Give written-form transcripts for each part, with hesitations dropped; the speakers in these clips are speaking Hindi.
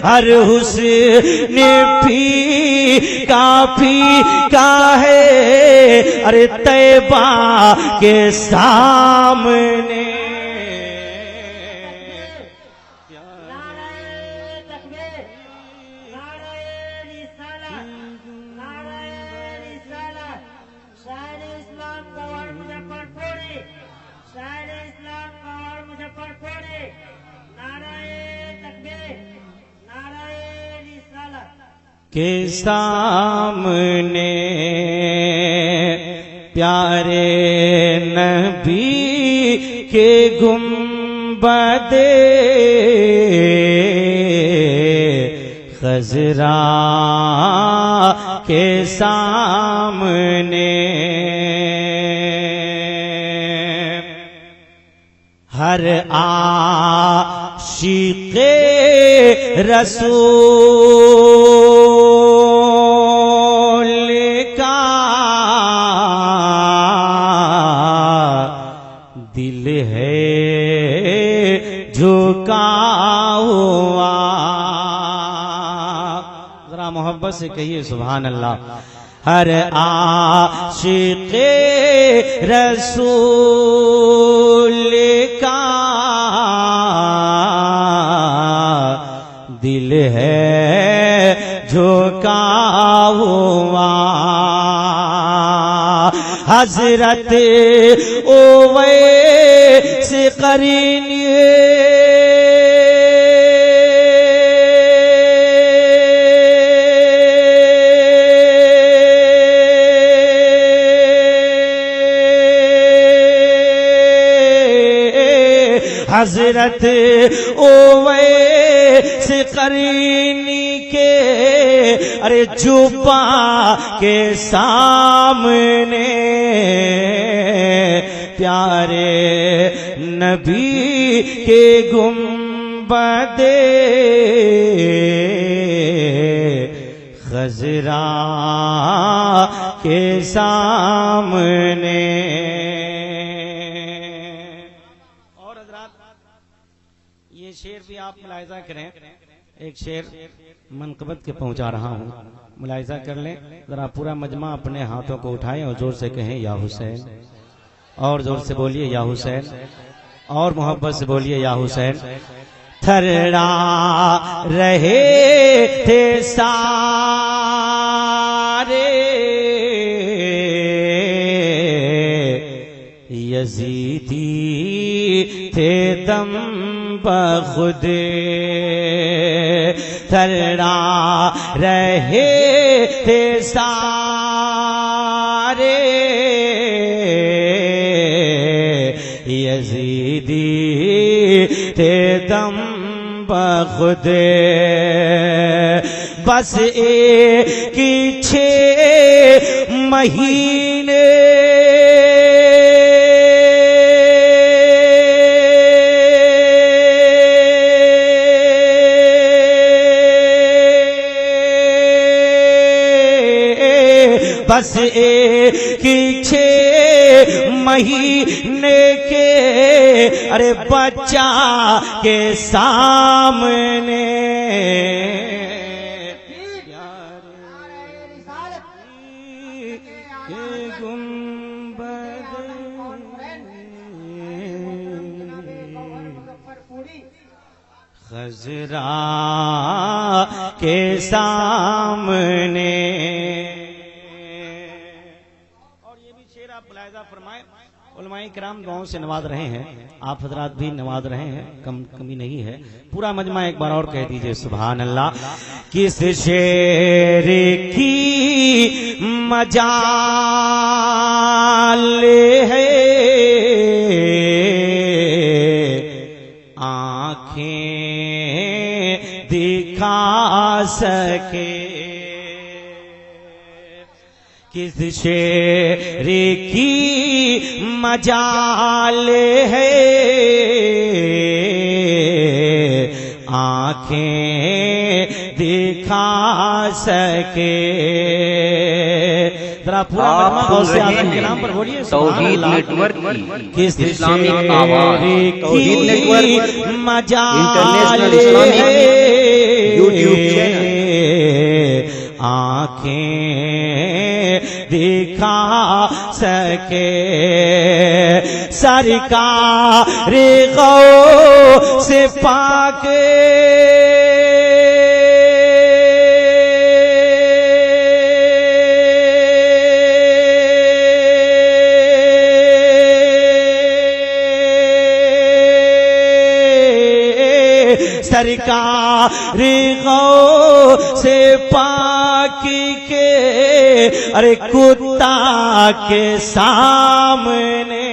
हर हुस्न काफी का है अरे तैबा के सामने। के सामने प्यारे नबी के गुंबदे खजरा के सामने हर आशिक़े रसूल का दिल है झुका हुआ। जरा मोहब्बत से कहिए सुभान अल्लाह। हर आशिक़े रसूल का दिल है झुका हुआ। हजरत उवैस क़रीनी हजरत उवैस क़रीनी के अरे जुबा के सामने प्यारे नबी के गुंबदे खजरा के सामने। ये शेर भी आप मुलाहिजा करें, एक शेर मनक़बत के पहुंचा रहा हूं, मुलाहिजा कर लें जरा। पूरा मजमा अपने हाथों को उठाएं और जोर से कहें या हुसैन, और जोर से बोलिए या हुसैन, और मोहब्बत से बोलिए या हुसैन। थर्रा रहे थे सारे यजीदी थे दम बखुदे। थर्रा रहे थे सारे यजीदी थे दम बखुदे। बस एक 6 महीने बस एक 6 महीने के अरे बच्चा के सामने खजरा के सामने। उलमाए किराम दुआओं से नवाज रहे हैं, आप हजरात भी नवाज रहे हैं, कमी नहीं है। पूरा मजमा एक बार और कह दीजिए सुभान अल्लाह। किस शेर की मजाल है आँखें दिखा सके। किस शेर की मजाल है आँखें दिखा सके। जरा पूरा गौस आज़म के नाम पर बोलिए तौहीद नेटवर्क किस इस्लामिक आवाज़, तौहीद नेटवर्क मजाल इंटरनेशनल इस्लामिक YouTube चैनल आंखें दिखा सके सरकार गौ से पाके सरकार गौ से पाकी के अरे कुत्ता के सामने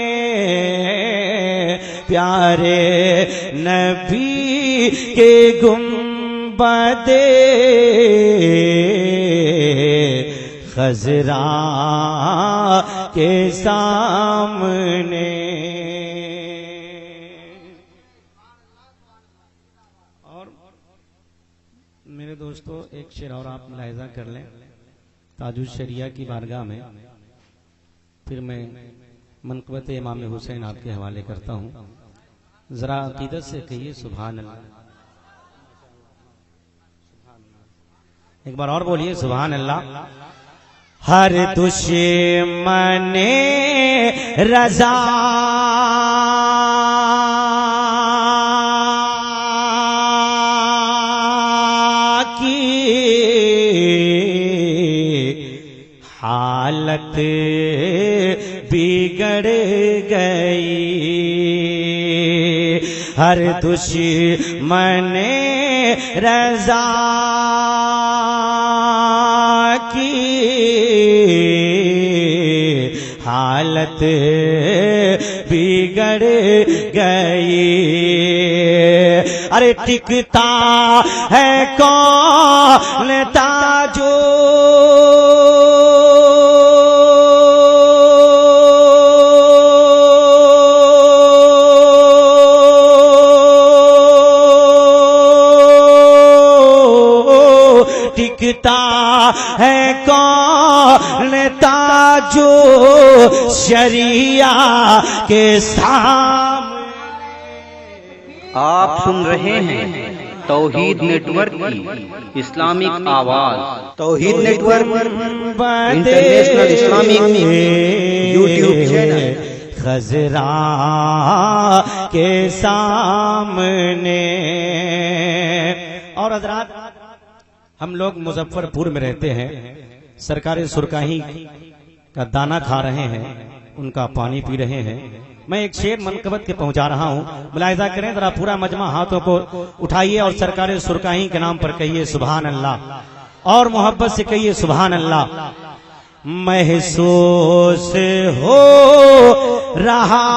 प्यारे नबी के गुंबदे खजरा के सामने। मेरे दोस्तों एक शेर और आप मुलाहिजा कर लें ताजुल शरिया की बारगाह में, फिर मैं मनक़बत इमाम हुसैन आपके हवाले करता हूँ। जरा अकीदत से कहिए सुभान अल्लाह। एक बार और बोलिए सुभान अल्लाह। हर दुश्मने रज़ा हालत बिगड़ गई, हर दुश्मने रज़ा की हालत बिगड़ गई। अरे टिकता है कौन ताजो टिकता है कौन ताजो शरिया के सामने। आप सुन रहे हैं तौहीद नेटवर्क की इस्लामिक आवाज। Tauheed network international Islamic YouTube channel Khajra के सामने। और हजरात हम लोग मुजफ्फरपुर में रहते हैं, सरकारी सुरकाही का दाना खा रहे हैं, उनका पानी पी रहे हैं। मैं एक शेर मनक़बत के पहुंचा रहा हूं, मुलाहिजा करें जरा। पूरा मजमा हाथों को उठाइए और सरकारी सुरकाही के नाम पर कहिए सुभान अल्लाह और मोहब्बत से कहिए सुभान अल्लाह। महसूस हो रहा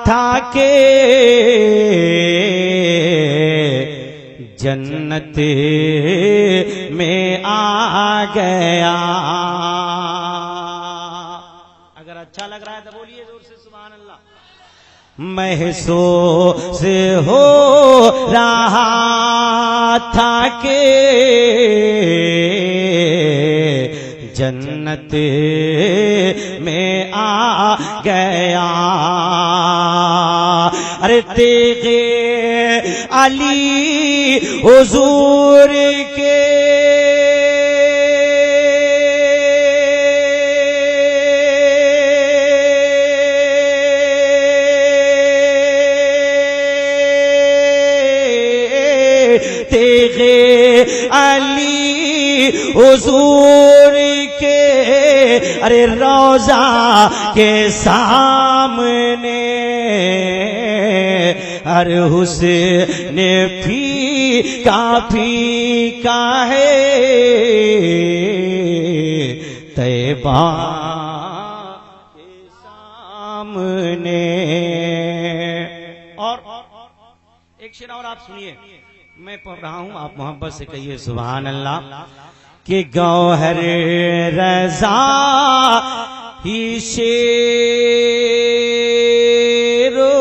था के जन्नत में आ गया। अगर अच्छा लग रहा है तो बोलिए जोर से सुभान अल्लाह। महसूस हो रहा था के जन्नत में आ गया। अरे तेगे अली हुजूर के तेगे अली हुजूर के अरे रोजा के सामने हर हुस्न फीका फीका है तैबा के सामने। और एक शेर और आप सुनिए, मैं पढ़ रहा हूं, आप मोहब्बत से कहिए सुभान अल्लाह। कि गौहर रज़ा ही शेरो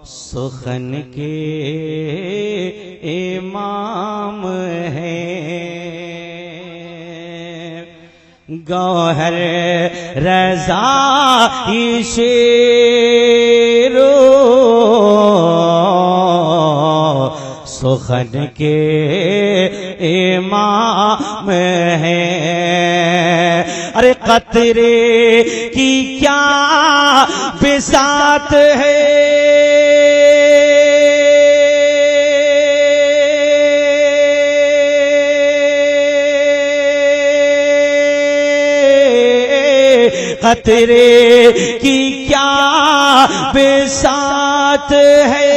सुखन के इमाम हैं। गौहर रज़ा ही शेरो सुखन के इमाम है। अरे कतरे की क्या बिसात है, कतरे की क्या बिसात है।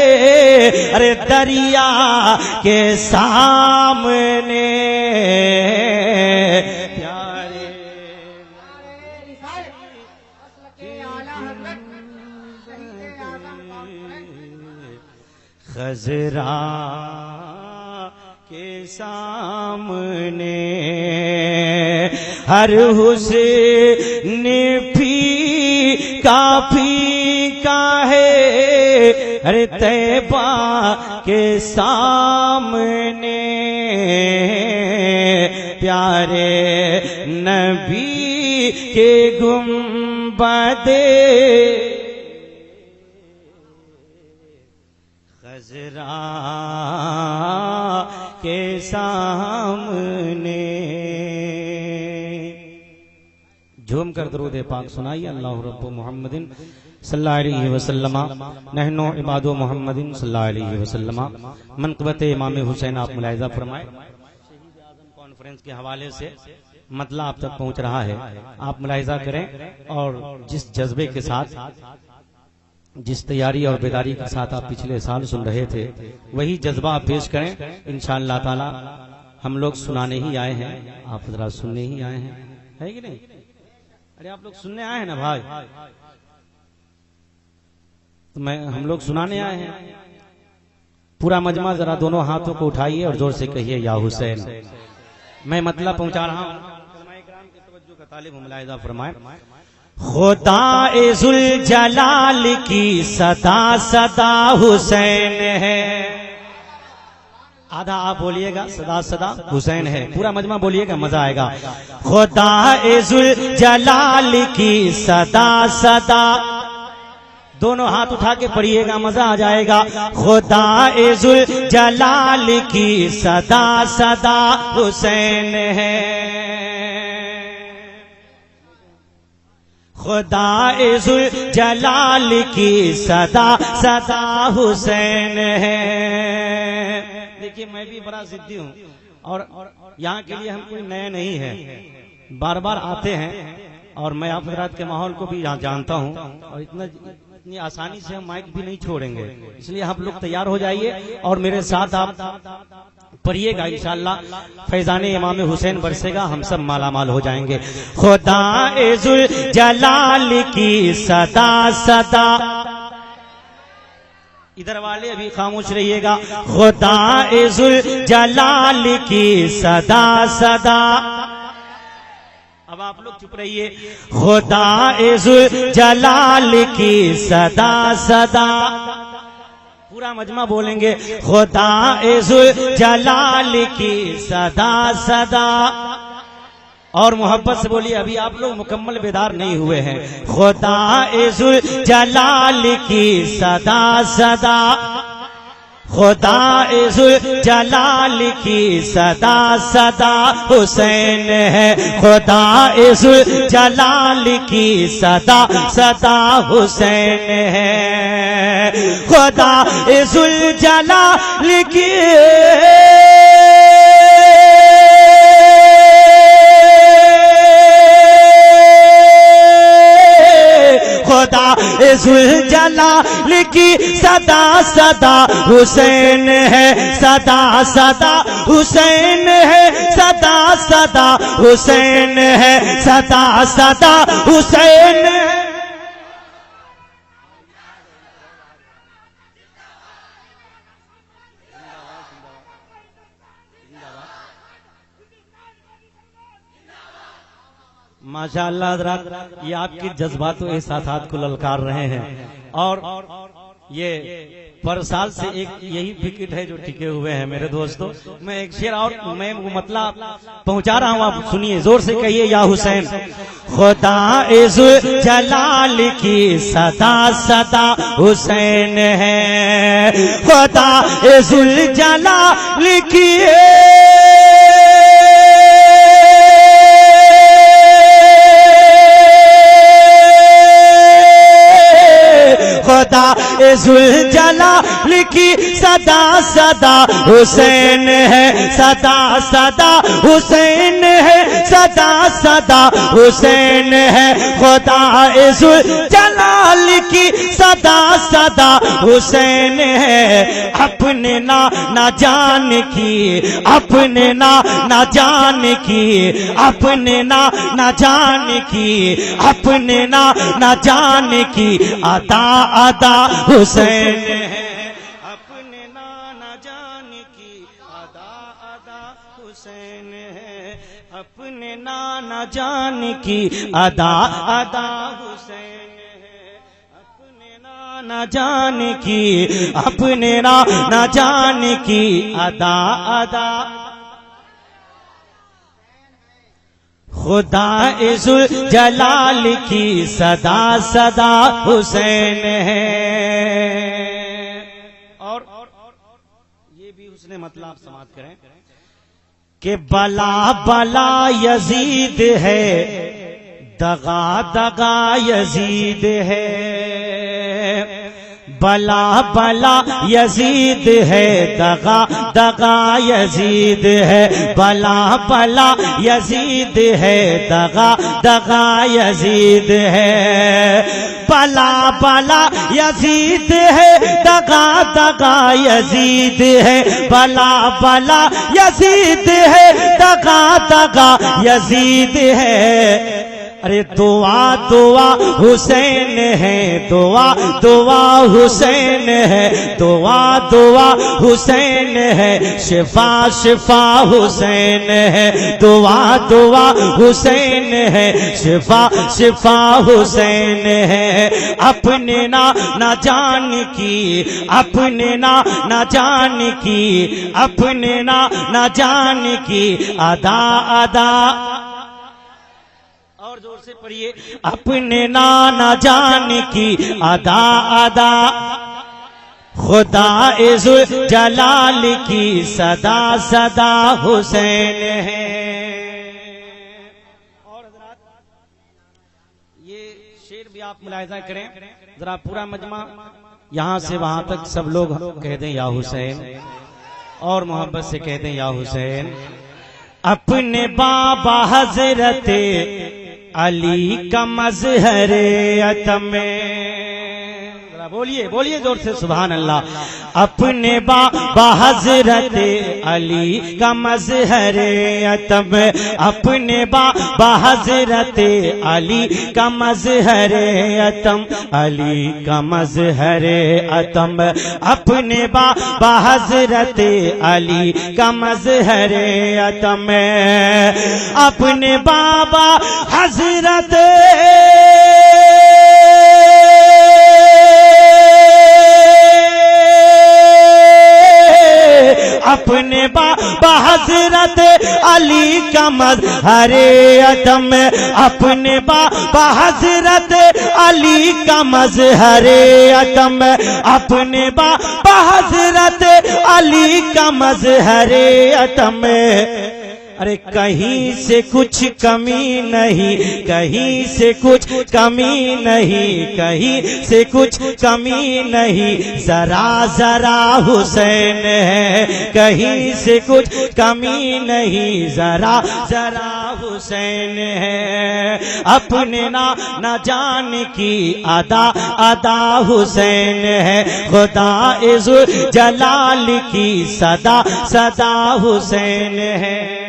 अरे दरिया के सामने प्यारे खजरा के सामने हर हुस्न फीका फीका है। अरे तैबा के सामने प्यारे नबी के गुंबदे खजरा के सामने। झूम कर दरूद पाक सुनाइए। अल्लाह रब्बु मुहम्मदिन सल्लल्लाहु अलैहि वसल्लम नहनो इबादो मुहम्मदिन सल्लल्लाहु अलैहि वसल्लम। मनक़बत इमाम हुसैन आप मुलाहिज़ा फरमाए। शहीद आज़म कॉन्फ्रेंस के हवाले से मतलब आप तक पहुंच रहा है, आप मुलाहिज़ा करें और जिस जज्बे के साथ, जिस तैयारी और बेदारी के साथ आप पिछले साल सुन रहे थे, वही जज्बा आप पेश करें। इंशाअल्लाह ताला हम लोग सुनाने ही आए हैं, आप जरा सुनने ही आए हैं, है कि नहीं? अरे आप लोग सुनने आए हैं ना भाई, तो हम लोग सुनाने आए हैं। पूरा मजमा जरा दोनों हाथों को उठाइए और जोर से कहिए या हुसैन। मैं मतलब पहुंचा रहा हूं, मुलाहिज़ा फरमाए। खुदा-ए-ज़ुल जलाल की सदा सदा हुसैन है। आधा आप बोलिएगा, सदा सदा हुसैन है। पूरा मजमा बोलिएगा, मजा आएगा। खुदा-ए-ज़ुल जलाल की सदा सदा, दोनों हाथ उठा के पढ़िएगा, मजा आ जाएगा। खुदा-ए-ज़ुल जलाल की सदा सदा हुसैन है। खुदा-ए-ज़ुल जलाल की सदा सदा हुसैन है। देखिए मैं भी बड़ा जिद्दी हूँ और यहाँ के लिए हम कोई नए नहीं है, बार बार आते हैं और मैं आप हज़रात के माहौल को भी यहाँ जानता हूँ और इतनी आसानी से हम माइक भी नहीं छोड़ेंगे। इसलिए आप लोग तैयार हो जाइए और मेरे साथ आप पढ़िएगा। इंशाअल्लाह फैजाने इमाम हुसैन बरसेगा, हम सब मालामाल हो जाएंगे। खुदा-ए-ज़ुल जलाल की सदा सदा, इधर वाले अभी खामोश रहिएगा। खुदा-ए-ज़ुल जलाल की सदा सदा, अब आप लोग चुप रहिए। खुदा-ए-ज़ुल जलाल की सदा सदा, पूरा मजमा बोलेंगे। खुदा-ए-ज़ुल जलाल की सदा सदा, और मोहब्बत से बोलिए, अभी आप लोग मुकम्मल बेदार नहीं हुए हैं। खुदा-ए-ज़ुल जलाल की सदा सदा, खुदा-ए-ज़ुल जलाल की सदा सदा हुसैन है। खुदा-ए-ज़ुल जलाल की सदा सदा हुसैन है। खुदा-ए-ज़ुल जलाल की खुदा-ए-ज़ुल जलाल की सदा सदा हुसैन है। सदा सदा हुसैन है। सदा सदा हुसैन है। सदा सदा हुसैन है। माशाअल्लाह हज़रात, ये आपके जज्बात व एहसासात को ललकार रहे हैं और ये पर साल से एक यही विकेट है जो टिके हुए हैं मेरे दोस्तों। मैं एक शेर और मैं वो मतलब पहुंचा रहा हूँ, आप सुनिए, जोर से कहिए या हुसैन। खुदा इज़ जलाल की सदा सदा हुसैन है, खुदा इज़ जलाल की खुदा इज़ुल जलाल की सदा सदा हुसैन है, सदा सदा हुसैन है, सदा सदा हुसैन है, खुदा इज़ुल जलाल की सदा सदा हुसैन है। अपने ना जान की, अपने ना जान की, अपने ना जान की, अपने ना जान की अदा अदा हुसैन है, अपने ना जान की अदा अदा हुसैन है, अपने ना जान की अदा अदा हुसैन है, अपने ना जान की, अपने ना जान की अदा अदा। खुदा इज़ुल जलाल की सदा सदा हुसैन है। और ये भी उसने मतलब आप समाप्त करें कि बला बला यजीद है, दगा दगा यजीद है, बला बला यजीद है, दगा दगा यजीद है, बला बला यजीद है, दगा दगा यजीद है, बला बला यजीद है, दगा दगा यजीद है, बला बला यजीद है, दगा दगा यजीद है। अरे दुआ दुआ हुसैन है, दुआ दुआ हुसैन है, दुआ दुआ हुसैन है, शिफा शिफा हुसैन है, दुआ दुआ हुसैन है, शिफा शिफा हुसैन है। अपने ना जान की, अपने ना जान की, अपने ना जान की अदा अदा। और जोर से पढ़िए, अपने ना जान की अदा अदा, खुदा इज़ुल जलाल की सदा सदा हुसैन है। और ये शेर भी आप मुलाहिजा करें जरा, पूरा मजमा यहाँ से वहां तक सब लोग कह दें या हुसैन, और मोहब्बत से कह दें या हुसैन। अपने बाबा हजरत अली का मज़हर अतम, बोलिए बोलिए जोर से सुभान अल्लाह। अपने बाबा हजरत अली का मज़हर अतम, अपने बाबा हजरत अली का मज़हर अतम, अली का मज़हर अतम, अपने बाबा हजरत अली का मज़हर अतम, अपने बाबा हजरत अपने बाबा हजरत अली का मज़हर अतम, अपने बाबा हजरत अली का मज़हर अतम, अपने बाबा हजरत अली का मज़हर अतम। अरे कहीं से कुछ कमी नहीं, कहीं से कुछ कमी नहीं, कहीं से कुछ कमी नहीं, जरा जरा हुसैन है, कहीं से कुछ कमी नहीं, जरा जरा हुसैन है। अपने ना जान की अदा अदा हुसैन है, खुदा इज़ुल जलाल की सदा सदा हुसैन है।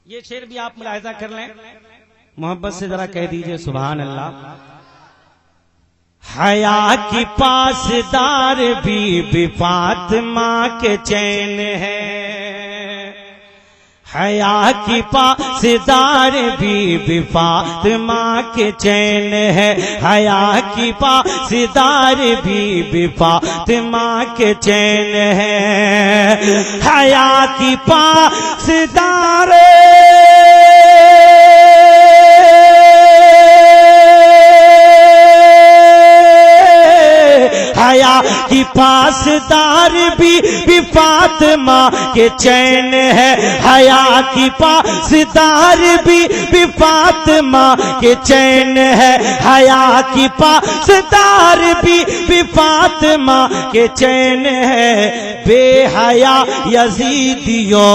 ये शेर भी आप मुलाहिजा कर लें, मोहब्बत से जरा कह दीजिए सुभान अल्लाह। हया की पासदार बीबी फातिमा के चैन है, हया की पासदार बीबी फातिमा के चैन है, हया की पासदार बीबी फातिमा के चैन है, हया की पासदार हया की पासदार भी फातिमा के चैन है, हया की पासदार भी फातिमा के चैन है, हया की पासदार भी फातिमा के चैन है। बेहया यजीदियो,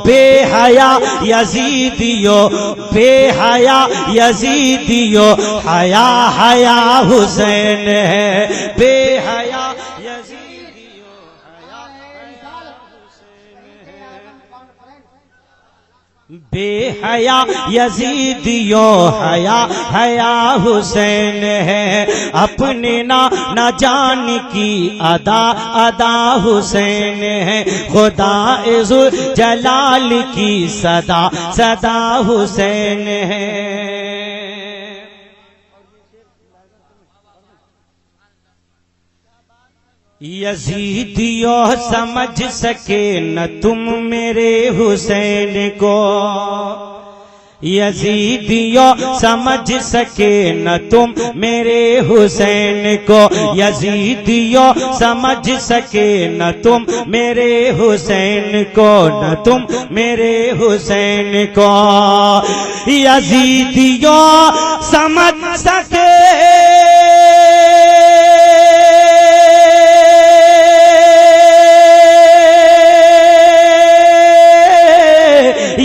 बेहया यजीदियो, बेहया यजीदियो, हया हया हुसैन है, बेहया यजीदियो, हया हया हुसैन है, बेहया यजीदियो, हया हया हुसैन है। अपने ना जान की अदा अदा हुसैन है, खुदा इज़्ज़ुल जलाल की सदा सदा हुसैन है। यजीदियो समझ सके न तुम मेरे हुसैन को, यजीदियो समझ सके न तुम मेरे हुसैन को, यजीदियो समझ सके न तुम मेरे हुसैन को, न तुम मेरे हुसैन को, यजीदियो समझ सके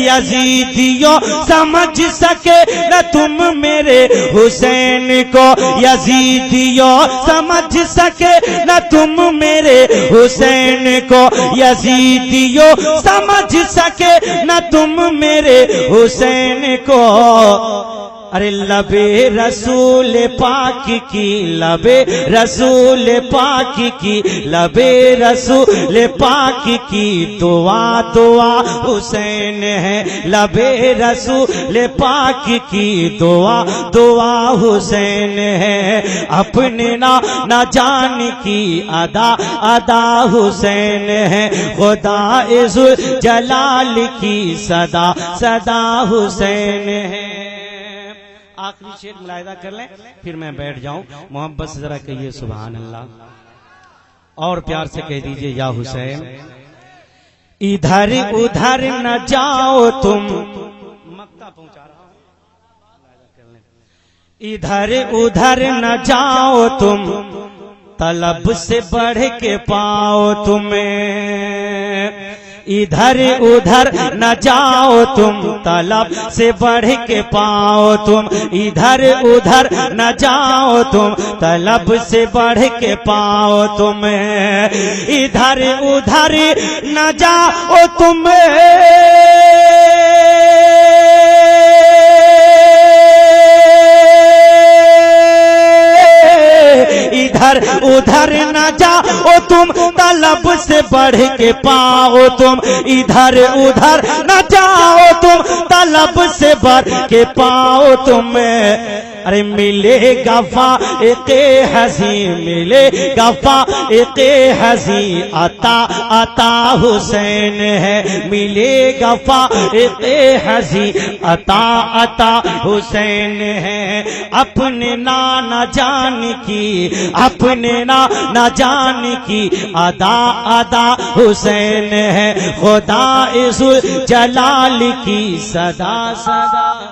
यजीदियो समझ सके न तुम मेरे हुसैन को, यजीदियो समझ सके न तुम मेरे हुसैन को, यजीदियो समझ सके न तुम मेरे हुसैन को। अरे लबे रसूल पाक की, लबे रसूल पाक की, लबे रसूल पाक की दुआ दुआ हुसैन है, लबे रसूल पाक की दुआ दुआ हुसैन है। अपने ना जान की अदा अदा हुसैन है, खुदा इज़्ज़ुल जलाल की सदा सदा हुसैन है। आखिरी शेर मुलाहिदा कर लें, फिर मैं बैठ जाऊं। मोहब्बत से जरा कहिए सुभान अल्लाह, और प्यार से कह दीजिए या हुसैन। इधर उधर न जाओ तुम, मक्ता पहुंचा रहा हूं, इधर उधर न जाओ तुम, तलब से बढ़ के पाओ तुम्हें, इधर उधर न जाओ तुम, तलब से बढ़ के पाओ तुम, इधर उधर न जाओ तुम, तलब से बढ़ के पाओ तुम, इधर उधर न जाओ तुम, इधर उधर न जाओ तुम, तलब से बढ़ के पाओ तुम, इधर उधर न जाओ तुम, तलब से बढ़ के पाओ तुम। अरे मिलेगा फाइक़े हसी, मिलेगा फाइक़े हसी, अता अता हुसैन है, मिलेगा फाइक़े हसी, अता अता हुसैन है। अपने ना जान की, अपने ना जान की अदा अदा हुसैन है, खुदा इज़्ज़ुल जलाल की सदा सदा